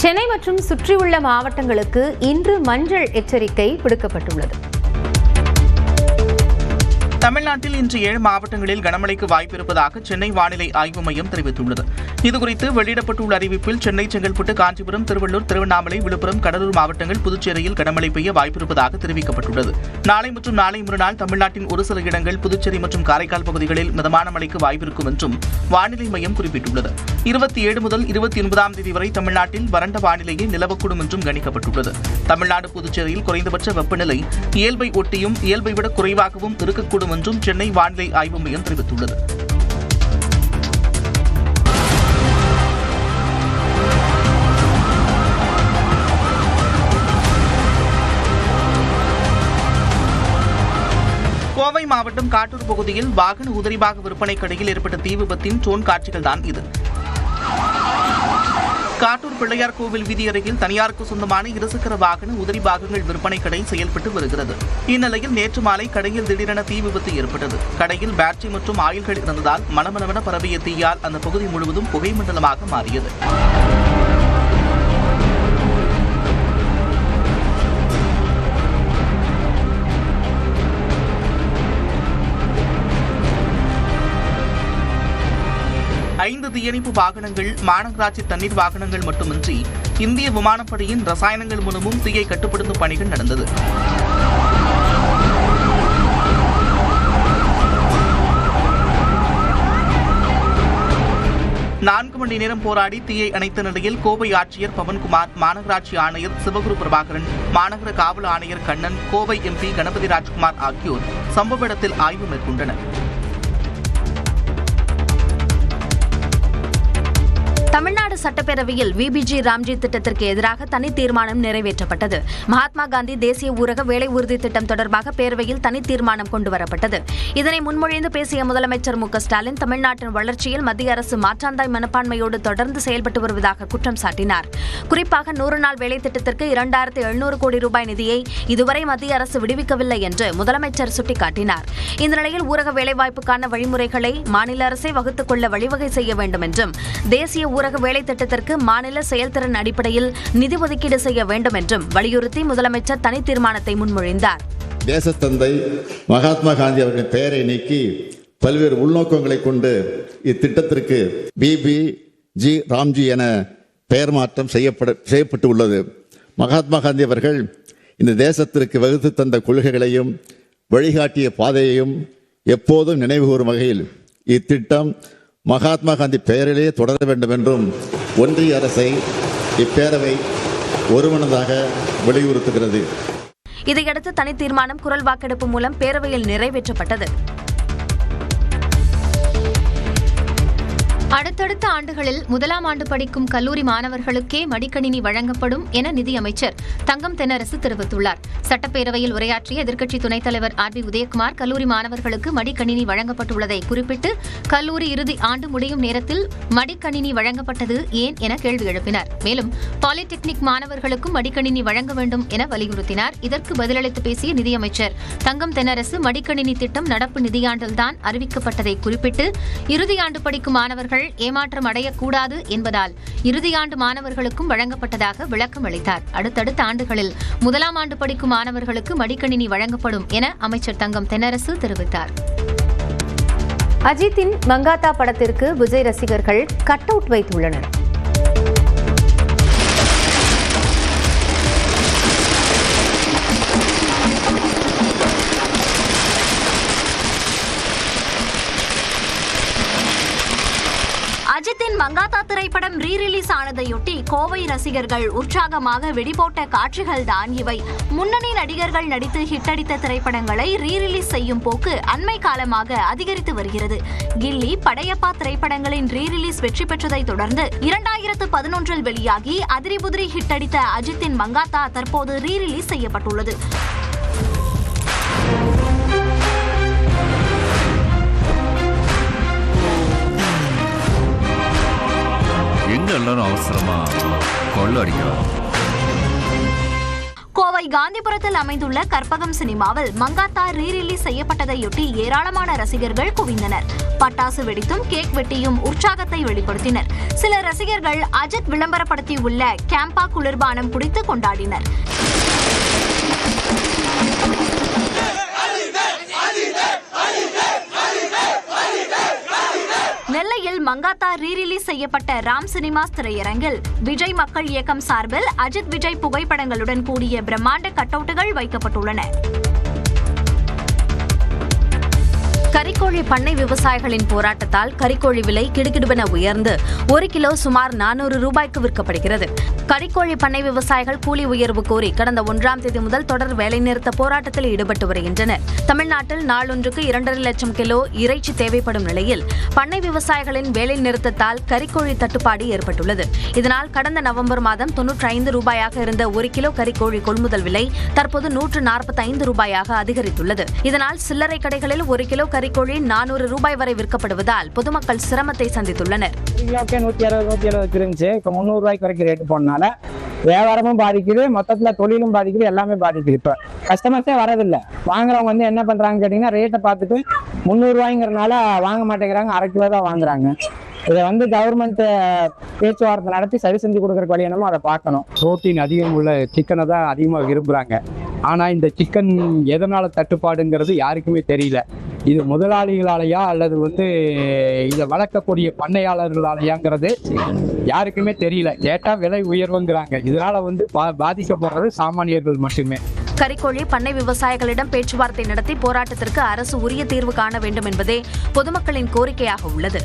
சென்னை மற்றும் சுற்றியுள்ள மாவட்டங்களுக்கு இன்று மஞ்சள் எச்சரிக்கை விடுக்கப்பட்டுள்ளது. தமிழ்நாட்டில் இன்று 7 மாவட்டங்களில் கனமழைக்கு வாய்ப்பு இருப்பதாக சென்னை வானிலை ஆய்வு மையம் தெரிவித்துள்ளது. இதுகுறித்து வெளியிடப்பட்டுள்ள அறிவிப்பில் சென்னை, செங்கல்பட்டு, காஞ்சிபுரம், திருவள்ளூர், திருவண்ணாமலை, விழுப்புரம், கடலூர் மாவட்டங்கள், புதுச்சேரியில் கனமழை பெய்ய வாய்ப்பிருப்பதாக தெரிவிக்கப்பட்டுள்ளது. நாளை மற்றும் நாளை மறுநாள் தமிழ்நாட்டின் ஒரு சில இடங்கள், புதுச்சேரி மற்றும் காரைக்கால் பகுதிகளில் மிதமான மழைக்கு வாய்ப்பிருக்கும் என்றும் வானிலை மையம் குறிப்பிட்டுள்ளது. 27 முதல் 29ஆம் தேதி வரை தமிழ்நாட்டில் வறண்ட வானிலையே நிலவக்கூடும் என்றும் கணிக்கப்பட்டுள்ளது. தமிழ்நாடு, புதுச்சேரியில் குறைந்தபட்ச வெப்பநிலை இயல்பை ஒட்டியும் இயல்பை விட குறைவாகவும் இருக்கக்கூடும் என்றும் சென்னை வானிலை ஆய்வு மையம் தெரிவித்துள்ளது. கோவை மாவட்டம் காட்டூர் பகுதியில் வாகன உதிரிபாக விற்பனை கடையில் ஏற்பட்ட தீ விபத்தின் ட்ரோன் காட்சிகள் தான் இது. காட்டூர் பிள்ளையார் கோவில் வீதி அருகில் தனியாருக்கு சொந்தமான இருசக்கர வாகன உதிரி பாகங்கள் விற்பனை கடை செயல்பட்டு வருகிறது. இந்நிலையில் நேற்று மாலை கடையில் திடீரென தீ விபத்து ஏற்பட்டது. கடையில் பேட்டரி மற்றும் ஆயில்கள் இருந்ததால் மளமளவென பரவிய தீயால் அந்த பகுதி முழுவதும் புகை மண்டலமாக மாறியது. ஐந்து தீயணைப்பு வாகனங்கள், மாநகராட்சி தண்ணீர் வாகனங்கள் மட்டுமின்றி இந்திய விமானப்படையின் ரசாயனங்கள் மூலமும் தீயை கட்டுப்படுத்தும் பணிகள் நடந்தது. நான்கு மணி நேரம் போராடி தீயை அணைத்த நிலையில் கோவை ஆட்சியர் பவன்குமார், மாநகராட்சி ஆணையர் சிவகுரு பிரபாகரன், மாநகர காவல் ஆணையர் கண்ணன், கோவை எம்பி கணபதி ராஜ்குமார் ஆகியோர் சம்பவ இடத்தில் ஆய்வு மேற்கொண்டனர். தமிழ்நாடு சட்டப்பேரவையில் விபிஜி ராம்ஜி திட்டத்திற்கு எதிராக தனி தீர்மானம் நிறைவேற்றப்பட்டது. மகாத்மா காந்தி தேசிய ஊரக வேலை உறுதி திட்டம் தொடர்பாக பேரவையில் தனி தீர்மானம் கொண்டுவரப்பட்டது. இதனை முன்மொழிந்து பேசிய முதலமைச்சர் மு க ஸ்டாலின் தமிழ்நாட்டின் வளர்ச்சியில் மத்திய அரசு மாற்றாந்தாய் மனப்பான்மையோடு தொடர்ந்து செயல்பட்டு வருவதாக குற்றம் சாட்டினார். குறிப்பாக 100 நாள் வேலை திட்டத்திற்கு 2700 கோடி ரூபாய் நிதியை இதுவரை மத்திய அரசு விடுவிக்கவில்லை என்று முதலமைச்சர் சுட்டிக்காட்டினார். இந்த நிலையில் ஊரக வேலைவாய்ப்புக்கான வழிமுறைகளை மாநில அரசே வகுத்துக் கொள்ள வழிவகை செய்ய வேண்டும் என்றும், தேசிய ஊரக வேலை திட்டத்திற்கு மாநில செயல்திறன் அடிப்படையில் நிதி ஒதுக்கீடு செய்ய வேண்டும் என்றும் வலியுறுத்தி முதலமைச்சர் தனி தீர்மானத்தை முன்மொழிந்தார். தேசத்தந்தை மகாத்மா காந்தி அவர்களின் பெயரை நீக்கி பல்வேறு உள்நோக்கங்களை கொண்டு இத்திட்டத்திற்கு விபிஜி ராம்ஜி என பெயர் மாற்றம் செய்யப்பட்டு உள்ளது. மகாத்மா காந்தி அவர்கள் இந்த தேசத்திற்கு வகுத்து தந்த கொள்கைகளையும் வழிகாட்டிய பாதையையும் எப்போதும் நினைவுகூரும் வகையில் இத்திட்டம் மகாத்மா காந்தி பெயரிலேயே தொடர வேண்டும் என்றும் ஒன்றிய அரசை இப்பேரவை ஒருமனதாக வலியுறுத்துகிறது. இதையடுத்து தனி தீர்மானம் குரல் வாக்கெடுப்பு மூலம் பேரவையில் நிறைவேற்றப்பட்டது. அடுத்தடுத்த ஆண்டுகளில் 1ஆம் ஆண்டு படிக்கும் கல்லூரி மாணவர்களுக்கே மடிக்கணினி வழங்கப்படும் என நிதியமைச்சர் தங்கம் தென்னரசு தெரிவித்துள்ளார். சட்டப்பேரவையில் உரையாற்றிய எதிர்க்கட்சி துணைத் தலைவர் RB உதயகுமார் கல்லூரி மாணவர்களுக்கு மடிக்கணினி வழங்கப்பட்டுள்ளதை குறிப்பிட்டு, கல்லூரி இறுதி ஆண்டு முடியும் நேரத்தில் மடிக்கணினி வழங்கப்பட்டது ஏன் என கேள்வி எழுப்பினார். மேலும் பாலிடெக்னிக் மாணவர்களுக்கும் மடிக்கணினி வழங்க வேண்டும் என வலியுறுத்தினார். இதற்கு பதிலளித்து பேசிய நிதியமைச்சர் தங்கம் தென்னரசு மடிக்கணினி திட்டம் நடப்பு நிதியாண்டில்தான் அறிவிக்கப்பட்டதை குறிப்பிட்டு, இறுதியாண்டு படிக்கும் மாணவர்கள் ஏமாற்றம் அடையக்கூடாது என்பதால் இறுதியாண்டு மாணவர்களுக்கும் வழங்கப்பட்டதாக விளக்கம் அளித்தார். அடுத்தடுத்த ஆண்டுகளில் 1ஆம் ஆண்டு படிக்கும் மாணவர்களுக்கு மடிக்கணினி வழங்கப்படும் என அமைச்சர் தங்கம் தென்னரசு தெரிவித்தார். அஜித்தின் மங்காத்தா படத்திற்கு விஜய் ரசிகர்கள் கட் அவுட் வைத்துள்ளனர். அஜித்தின் மங்காத்தா திரைப்படம் ரீரிலீஸ் ஆனதையொட்டி கோவை ரசிகர்கள் உற்சாகமாக வெடிபோட்ட காட்சிகள் தான் இவை. முன்னணி நடிகர்கள் நடித்து ஹிட்டடித்த திரைப்படங்களை ரீரிலீஸ் செய்யும் போக்கு அண்மை காலமாக அதிகரித்து வருகிறது. கில்லி, படையப்பா திரைப்படங்களின் ரீரிலீஸ் வெற்றி பெற்றதை தொடர்ந்து 2011 வெளியாகி அதிரிபுதிரி ஹிட்டடித்த அஜித்தின் மங்காத்தா தற்போது ரீரிலீஸ் செய்யப்பட்டுள்ளது. எங்க எல்லாரும் அவசரமா கொள்ள அடிக்கிறோம். கோவை காந்திபுரத்தில் அமைந்துள்ள கற்பகம் சினிமாவில் மங்காத்தா ரீரிலீஸ் செய்யப்பட்டதையொட்டி ஏராளமான ரசிகர்கள் குவிந்தனர். பட்டாசு வெடித்தும் கேக் வெட்டியும் உற்சாகத்தை வெளிப்படுத்தினர். சில ரசிகர்கள் அஜித் விளம்பரப்படுத்தியுள்ள கேம்பா குளிர்பானம் குடித்து கொண்டாடினர். நெல்லையில் மங்காத்தா ரீரிலீஸ் செய்யப்பட்ட ராம் சினிமாஸ் திரையரங்கில் விஜய் மக்கள் இயக்கம் சார்பில் அஜித் விஜய் புகைப்படங்களுடன் கூடிய பிரம்மாண்ட கட்டவுட்டுகள் வைக்கப்பட்டுள்ளன. கறிக்கோழி பண்ணை விவசாயிகளின் போராட்டத்தால் கறிக்கோழி விலை கிடுகிடுவென உயர்ந்து 1 கிலோ சுமார் 400 ரூபாய்க்கு விற்கப்படுகிறது. கறிக்கோழி பண்ணை விவசாயிகள் கூலி உயர்வு கோரி கடந்த 1ஆம் தேதி முதல் தொடர் வேலைநிறுத்த போராட்டத்தில் ஈடுபட்டு வருகின்றனர். தமிழ்நாட்டில் நாளொன்றுக்கு 2.5 லட்சம் கிலோ இறைச்சி தேவைப்படும் நிலையில் பண்ணை விவசாயிகளின் வேலை நிறுத்தத்தால் கறிக்கோழி தட்டுப்பாடு ஏற்பட்டுள்ளது. இதனால் கடந்த நவம்பர் மாதம் 95 ரூபாயாக இருந்த 1 கிலோ கறிக்கோழி கொள்முதல் விலை தற்போது 145 ரூபாயாக அதிகரித்துள்ளது. இதனால் சில்லறை கடைகளில் 1 கிலோ கறிக்கோழி 400 ரூபாய் வரை விற்கப்படுவதால் பொதுமக்கள் சிரமத்தை சந்தித்துள்ளனர். 160 இருந்துச்சு, 300 ரூபாய்க்கு வரைக்கும் ரேட்டு போனால வியாபாரமும் பாதிக்குது, மொத்தத்துல தொழிலும் பாதிக்குது, எல்லாமே பாதிக்குது. இப்ப கஸ்டமர்ஸே வரதில்லை. வாங்குறவங்க என்ன பண்றாங்க கேட்டீங்கன்னா, ரேட்டை பார்த்துட்டு 300 ரூபாய்ங்கிறதுனால வாங்க மாட்டேங்கிறாங்க, 1/2 கிலோ தான் வாங்குறாங்க. இதை கவர்மெண்ட் பேச்சுவார்த்தை நடத்தி சரி செஞ்சு கொடுக்குற வழி என்னமோ அதை பார்க்கணும். புரோட்டீன் அதிகம் உள்ள சிக்கனை தான் அதிகமாக விரும்புகிறாங்க. ஆனால் இந்த சிக்கன் எதனால் தட்டுப்பாடுங்கிறது யாருக்குமே தெரியல. இது முதலாளிகளாலேயா அல்லது இதை வளர்க்கக்கூடிய பண்ணையாளர்களாலேயாங்கிறது யாருக்குமே தெரியல. கேட்டால் விலை உயர்வுங்கிறாங்க. இதனால் பாதிக்கப்படுறது சாமானியர்கள் மட்டுமே. கறிக்கோழி பண்ணை விவசாயிகளிடம் பேச்சுவார்த்தை நடத்தி போராட்டத்திற்கு அரசு உரிய தீர்வு காண வேண்டும் என்பதே பொதுமக்களின் கோரிக்கையாக உள்ளது.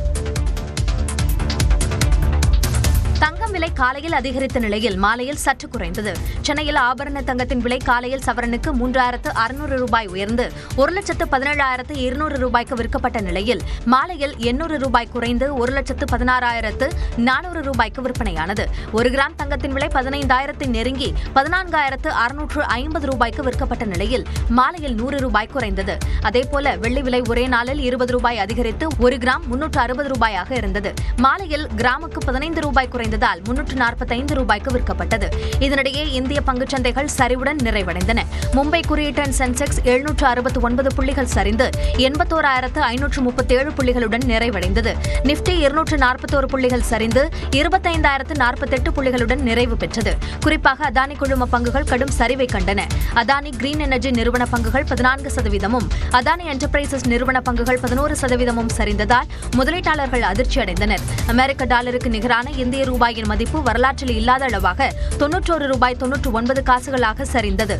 தங்கம் விலை காலையில் அதிகரித்த நிலையில் மாலையில் சற்று குறைந்தது. சென்னையில் ஆபரண தங்கத்தின் விலை காலையில் சவரனுக்கு 3600 ரூபாய் உயர்ந்து 1,17,200 ரூபாய்க்கு விற்கப்பட்ட நிலையில் மாலையில் 800 ரூபாய் குறைந்து 1,16,400 ரூபாய்க்கு விற்பனையானது. 1 கிராம் தங்கத்தின் விலை 15,000 நெருங்கி 14,650 ரூபாய்க்கு விற்கப்பட்ட நிலையில் மாலையில் 100 ரூபாய் குறைந்தது. அதேபோல வெள்ளி விலை ஒரே நாளில் 20 ரூபாய் அதிகரித்து 1 கிராம் 360 ரூபாயாக இருந்தது. மாலையில் கிராமுக்கு 15 ரூபாய் குறைந்ததால் 345 ரூபாய்க்கு விற்கப்பட்டது. இதனிடையே இந்திய பங்குச்சந்தைகள் சரிவுடன் நிறைவடைந்தன. மும்பை குறியீட்டு சென்செக்ஸ் 769 புள்ளிகள் சரிந்து 81,537 புள்ளிகளுடன் நிறைவடைந்தது. நிப்டி 241 புள்ளிகள் சரிந்து 25,048 புள்ளிகளுடன் நிறைவு பெற்றது. குறிப்பாக அதானி குழும பங்குகள் கடும் சரிவை கண்டன. அதானி கிரீன் எனர்ஜி நிறுவன பங்குகள் 14%, அதானி என்டர்பிரைசஸ் நிறுவன பங்குகள் 11% சரிந்ததால் முதலீட்டாளர்கள் அதிர்ச்சியடைந்தனர். அமெரிக்க டாலருக்கு நிகரான இந்திய ரூபாயின் மதிப்பு வரலாற்றில் இல்லாத அளவாக 91 ரூபாய் 99 காசுகளாக சரிந்தது.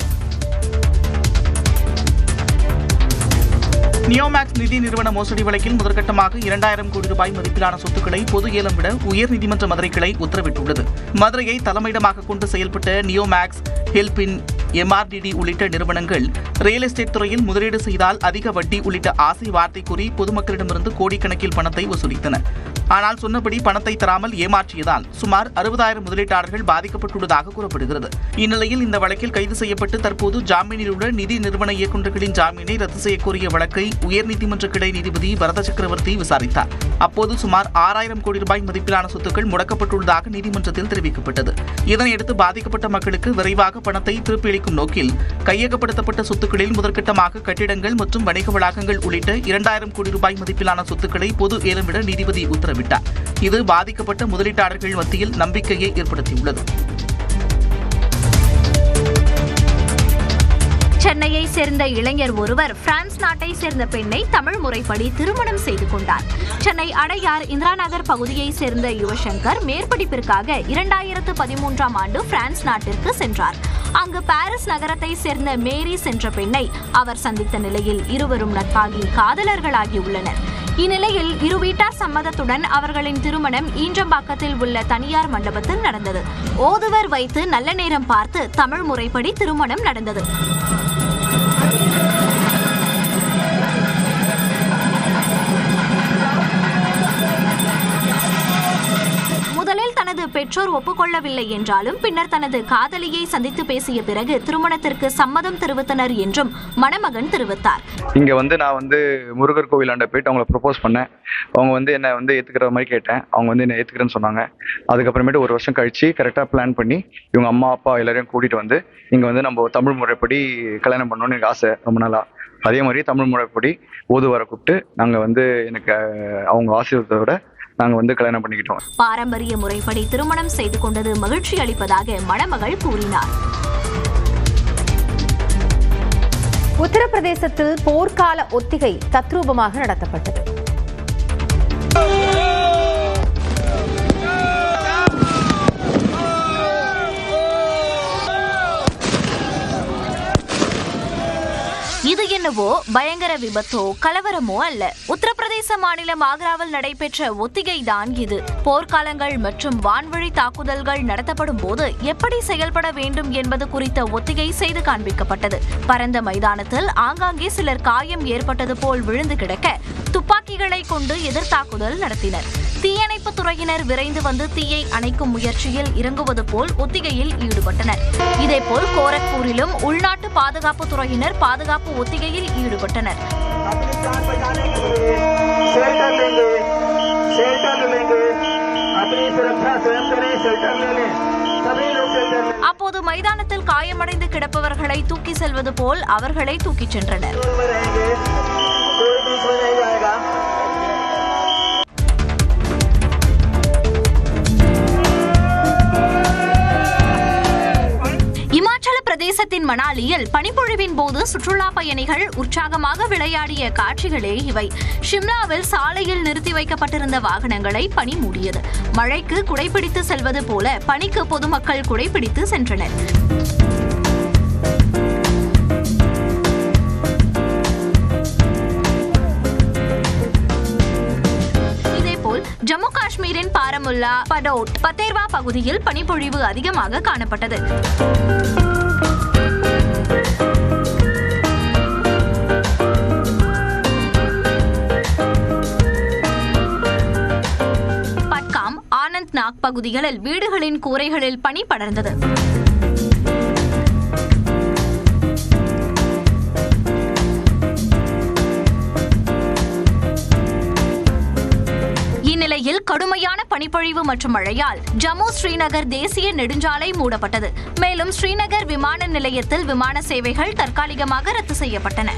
நியோமேக்ஸ் நிதி நிறுவன மோசடி வழக்கில் முதற்கட்டமாக 2000 கோடி ரூபாய் மதிப்பிலான சொத்துக்களை பொது ஏலம் விட உயர்நீதிமன்ற மதுரை கிளை உத்தரவிட்டுள்ளது. மதுரையை தலைமையிடமாக கொண்டு செயல்பட்ட நியோமேக்ஸ், ஹெல்பின், MRDD உள்ளிட்ட நிறுவனங்கள் ரியல் எஸ்டேட் துறையில் முதலீடு செய்தால் அதிக வட்டி உள்ளிட்ட ஆசை வார்த்தை கூறி பொதுமக்களிடமிருந்து கோடிக்கணக்கில் பணத்தை வசூலித்தன. ஆனால் சொன்னபடி பணத்தை தராமல் ஏமாற்றியதால் சுமார் 60,000 முதலீட்டாளர்கள் பாதிக்கப்பட்டுள்ளதாக கூறப்படுகிறது. இந்நிலையில் இந்த வழக்கில் கைது செய்யப்பட்டு தற்போது ஜாமீனில் உள்ள நிதி நிறுவன இயக்குநர்களின் ஜாமீனை ரத்து செய்யக்கோரிய வழக்கை உயர்நீதிமன்ற கிளை நீதிபதி வரத சக்கரவர்த்தி விசாரித்தார். அப்போது சுமார் 6,000 கோடி ரூபாய் மதிப்பிலான சொத்துக்கள் முடக்கப்பட்டுள்ளதாக நீதிமன்றத்தில் தெரிவிக்கப்பட்டது. இதனையடுத்து பாதிக்கப்பட்ட மக்களுக்கு விரைவாக பணத்தை திருப்பி அளிக்கும் நோக்கில் கையகப்படுத்தப்பட்ட சொத்துக்களில் முதற்கட்டமாக கட்டிடங்கள் மற்றும் வணிக வளாகங்கள் உள்ளிட்ட 2,000 கோடி ரூபாய் மதிப்பிலான சொத்துக்களை பொது ஏலம் விட நீதிபதி உத்தரவிட்டார். இது பாதிக்கப்பட்ட முதலீட்டாளர்கள் மத்தியில் நம்பிக்கையை ஏற்படுத்தியுள்ளது. சென்னையை சேர்ந்த இளைஞர் ஒருவர் பிரான்ஸ் நாட்டை சேர்ந்த பெண்ணை தமிழ் முறைப்படி திருமணம் செய்து கொண்டார். சென்னை அடையார் இந்திரா நகர் பகுதியை சேர்ந்த யுவசங்கர் மேற்படிப்பிற்காக 2013ஆம் ஆண்டு பிரான்ஸ் நாட்டிற்கு சென்றார். அங்கு பாரிஸ் நகரத்தை சேர்ந்த மேரி சென்ற பெண்ணை அவர் சந்தித்த நிலையில் இருவரும் நட்பாகி காதலர்களாகியுள்ளனர். இந்நிலையில் இரு வீட்டார் சம்மதத்துடன் அவர்களின் திருமணம் ஈஞ்சம்பாக்கத்தில் உள்ள தனியார் மண்டபத்தில் நடந்தது. ஓதுவர் வைத்து நல்ல நேரம் பார்த்து தமிழ் முறைப்படி திருமணம் நடந்தது. முதலில் தனது பெற்றோர் ஒப்புக்கொள்ளவில்லை என்றாலும் பின்னர் தனது காதலியை சந்தித்து பேசிய பிறகு திருமணத்திற்கு சம்மதம் தெரிவித்தனர் என்றும் மணமகன் தெரிவித்தார். இங்க நான் முருகர் கோவிலாண்ட போயிட்டு அவங்களை ப்ரொபோஸ் பண்ணேன். அவங்க என்ன ஏத்துக்கிற மாதிரி கேட்டேன். அவங்க என்ன ஏத்துக்கிறேன்னு சொன்னாங்க. அதுக்கப்புறமேட்டு ஒரு வருஷம் கழிச்சு கரெக்டா பிளான் பண்ணி இவங்க அம்மா அப்பா எல்லாரையும் கூட்டிட்டு இங்க நம்ம தமிழ் முறைப்படி கல்யாணம் பண்ணணும்னு எனக்கு ஆசை ரொம்ப நாளா. அதே மாதிரி தமிழ் முறைப்படி ஓதுவார கூப்பிட்டு நாங்க எனக்கு அவங்க ஆசீர்வாதத்தோட நாங்க கல்யாணம் பண்ணிக்கிட்டோம். பாரம்பரிய முறைப்படி திருமணம் செய்து கொண்டது மகிழ்ச்சி அளிப்பதாக மணமகள் கூறினார். உத்தரப்பிரதேசத்தில் போர்க்கால ஒத்திகை தத்ரூபமாக நடத்தப்பட்டது. இது என்னவோ பயங்கர விபத்தோ கலவரமோ அல்ல. உத்தரப்பிரதேச மாநிலம் ஆக்ராவில் நடைபெற்ற ஒத்திகை தான் இது. போர்க்காலங்கள் மற்றும் வான்வழி தாக்குதல்கள் நடத்தப்படும் போது எப்படி செயல்பட வேண்டும் என்பது குறித்த ஒத்திகை செய்து காண்பிக்கப்பட்டது. பரந்த மைதானத்தில் ஆங்காங்கே சிலர் காயம் ஏற்பட்டது போல் விழுந்து கிடக்க துப்பாக்கிகளை கொண்டு எதிர்த்தாக்குதல் நடத்தினர். தீயணைப்பு துறையினர் விரைந்து தீயை அணைக்கும் முயற்சியில் இறங்குவது போல் ஒத்திகையில் ஈடுபட்டனர். இதேபோல் கோரக்பூரிலும் உள்நாட்டு பாதுகாப்பு துறையினர் பாதுகாப்பு ஒத்திகையில் ஈடுபட்டனர். அப்போது மைதானத்தில் காயமடைந்து கிடப்பவர்களை தூக்கி செல்வது போல் அவர்களை தூக்கிச் சென்றனர். இமாச்சல பிரதேசத்தின் மணாலியில் பனிப்பொழிவின் போது சுற்றுலா பயணிகள் உற்சாகமாக விளையாடிய காட்சிகளே இவை. ஷிம்லாவில் சாலையில் நிறுத்தி வைக்கப்பட்டிருந்த வாகனங்களை பனி மூடியது. மழைக்கு குடைபிடித்து செல்வது போல பனிக்கு பொதுமக்கள் குடைபிடித்து சென்றனர். ஜம்மு காஷ்மீரின் பாரமுல்லா, படோட், பத்தேர்வா பகுதியில் பனிப்பொழிவு அதிகமாக காணப்பட்டது. பட்காம், ஆனந்த்நாக் பகுதிகளில் வீடுகளின் கூரைகளில் பனி படர்ந்தது. இந்நிலையில் கடுமையான பனிப்பொழிவு மற்றும் மழையால் ஜம்மு ஸ்ரீநகர் தேசிய நெடுஞ்சாலை மூடப்பட்டது. மேலும் ஸ்ரீநகர் விமான நிலையத்தில் விமான சேவைகள் தற்காலிகமாக ரத்து செய்யப்பட்டன.